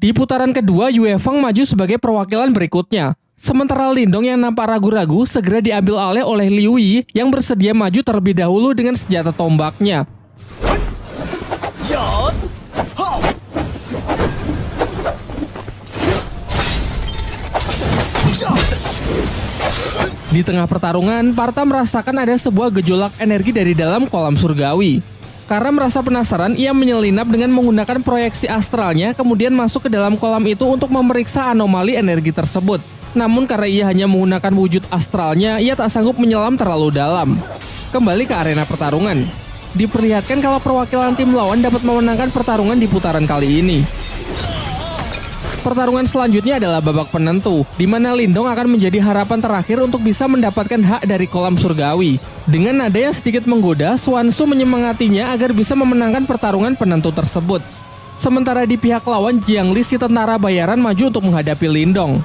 Di putaran kedua, Yue Feng maju sebagai perwakilan berikutnya. Sementara Lindong yang nampak ragu-ragu segera diambil alih oleh Liu Yi yang bersedia maju terlebih dahulu dengan senjata tombaknya. Di tengah pertarungan, Marta merasakan ada sebuah gejolak energi dari dalam kolam surgawi. Karena merasa penasaran, ia menyelinap dengan menggunakan proyeksi astralnya, kemudian masuk ke dalam kolam itu untuk memeriksa anomali energi tersebut. Namun karena ia hanya menggunakan wujud astralnya, ia tak sanggup menyelam terlalu dalam. Kembali ke arena pertarungan. Diperlihatkan kalau perwakilan tim lawan dapat memenangkan pertarungan di putaran kali ini. Pertarungan selanjutnya adalah babak penentu, di mana Lindong akan menjadi harapan terakhir untuk bisa mendapatkan hak dari kolam surgawi. Dengan nada yang sedikit menggoda, Xuanzu menyemangatinya agar bisa memenangkan pertarungan penentu tersebut. Sementara di pihak lawan, Jiangli si tentara bayaran maju untuk menghadapi Lindong.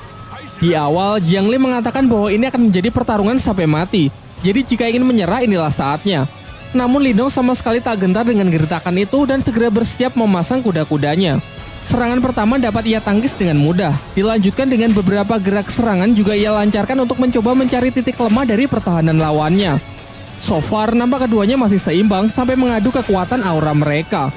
Di awal, Jiangli mengatakan bahwa ini akan menjadi pertarungan sampai mati, jadi jika ingin menyerah inilah saatnya. Namun Lindong sama sekali tak gentar dengan gertakan itu dan segera bersiap memasang kuda-kudanya. Serangan pertama dapat ia tangkis dengan mudah. Dilanjutkan dengan beberapa gerak serangan juga ia lancarkan untuk mencoba mencari titik lemah dari pertahanan lawannya. So far, nampak keduanya masih seimbang sampai mengadu kekuatan aura mereka.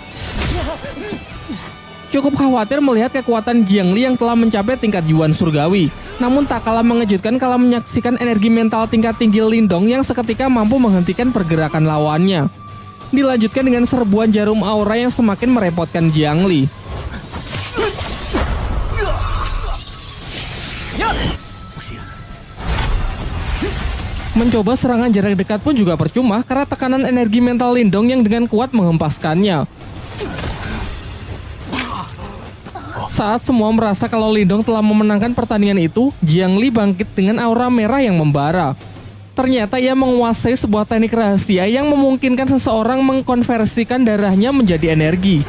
Cukup khawatir melihat kekuatan Jiangli yang telah mencapai tingkat Yuan Surgawi. Namun tak kalah mengejutkan kalau menyaksikan energi mental tingkat tinggi Lindong yang seketika mampu menghentikan pergerakan lawannya. Dilanjutkan dengan serbuan jarum aura yang semakin merepotkan Jiangli. Mencoba serangan jarak dekat pun juga percuma karena tekanan energi mental Lindong yang dengan kuat menghempaskannya. Saat semua merasa kalau Lindong telah memenangkan pertandingan itu, Jiangli bangkit dengan aura merah yang membara. Ternyata ia menguasai sebuah teknik rahasia yang memungkinkan seseorang mengkonversikan darahnya menjadi energi.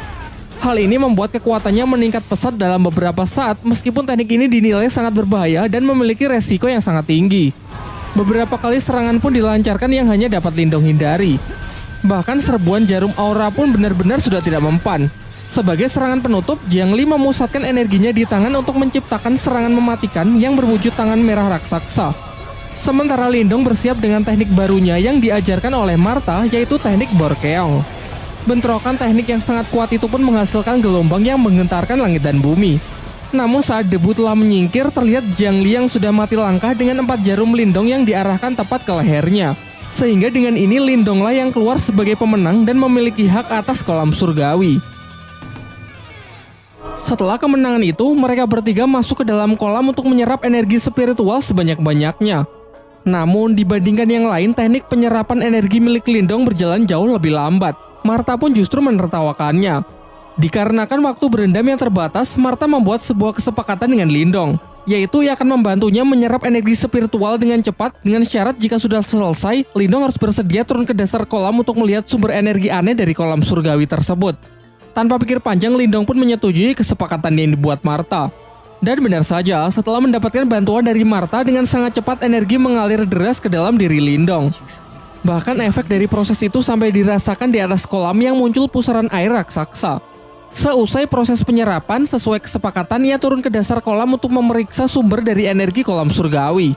Hal ini membuat kekuatannya meningkat pesat dalam beberapa saat, meskipun teknik ini dinilai sangat berbahaya dan memiliki resiko yang sangat tinggi. Beberapa kali serangan pun dilancarkan yang hanya dapat Lindong hindari. Bahkan serbuan jarum aura pun benar-benar sudah tidak mempan. Sebagai serangan penutup, Jiangli memusatkan energinya di tangan untuk menciptakan serangan mematikan yang berwujud tangan merah raksasa. Sementara Lindong bersiap dengan teknik barunya yang diajarkan oleh Marta, yaitu teknik Borkeong. Bentrokan teknik yang sangat kuat itu pun menghasilkan gelombang yang menggentarkan langit dan bumi. Namun saat debu telah menyingkir, terlihat Jiangli yang sudah mati langkah dengan 4 jarum Lindong yang diarahkan tepat ke lehernya. Sehingga dengan ini Lindonglah yang keluar sebagai pemenang dan memiliki hak atas kolam surgawi. Setelah kemenangan itu, mereka bertiga masuk ke dalam kolam untuk menyerap energi spiritual sebanyak-banyaknya. Namun dibandingkan yang lain, teknik penyerapan energi milik Lindong berjalan jauh lebih lambat. Marta pun justru menertawakannya. Dikarenakan waktu berendam yang terbatas, Marta membuat sebuah kesepakatan dengan Lindong, yaitu ia akan membantunya menyerap energi spiritual dengan cepat dengan syarat jika sudah selesai, Lindong harus bersedia turun ke dasar kolam untuk melihat sumber energi aneh dari kolam surgawi tersebut. Tanpa pikir panjang, Lindong pun menyetujui kesepakatan yang dibuat Marta. Dan benar saja, setelah mendapatkan bantuan dari Marta, dengan sangat cepat energi mengalir deras ke dalam diri Lindong. Bahkan efek dari proses itu sampai dirasakan di atas kolam yang muncul pusaran air raksasa. Seusai proses penyerapan, sesuai kesepakatan ia turun ke dasar kolam untuk memeriksa sumber dari energi kolam surgawi.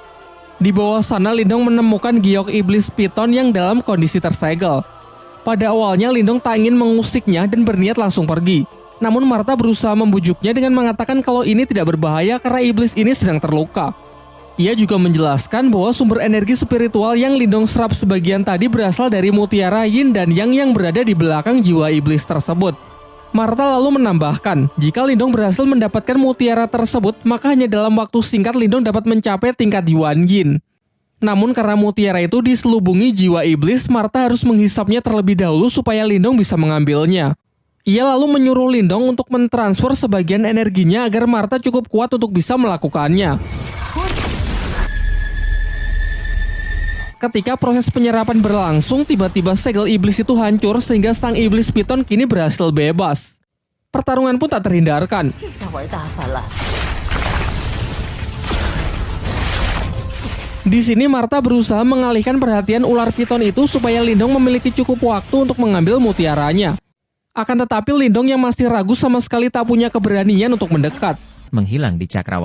Di bawah sana Lindong menemukan giok iblis piton yang dalam kondisi tersegel. Pada awalnya Lindong tak ingin mengusiknya dan berniat langsung pergi. Namun Marta berusaha membujuknya dengan mengatakan kalau ini tidak berbahaya karena iblis ini sedang terluka. Ia juga menjelaskan bahwa sumber energi spiritual yang Lindong serap sebagian tadi berasal dari mutiara yin dan yang berada di belakang jiwa iblis tersebut. Marta lalu menambahkan, jika Lindong berhasil mendapatkan mutiara tersebut, maka hanya dalam waktu singkat Lindong dapat mencapai tingkat Yuan Yin. Namun karena mutiara itu diselubungi jiwa iblis, Marta harus menghisapnya terlebih dahulu supaya Lindong bisa mengambilnya. Ia lalu menyuruh Lindong untuk mentransfer sebagian energinya agar Marta cukup kuat untuk bisa melakukannya. Ketika proses penyerapan berlangsung, tiba-tiba segel iblis itu hancur sehingga sang iblis piton kini berhasil bebas. Pertarungan pun tak terhindarkan. Di sini Marta berusaha mengalihkan perhatian ular piton itu supaya Lindong memiliki cukup waktu untuk mengambil mutiaranya. Akan tetapi Lindong yang masih ragu sama sekali tak punya keberanian untuk mendekat. Menghilang di cakrawala.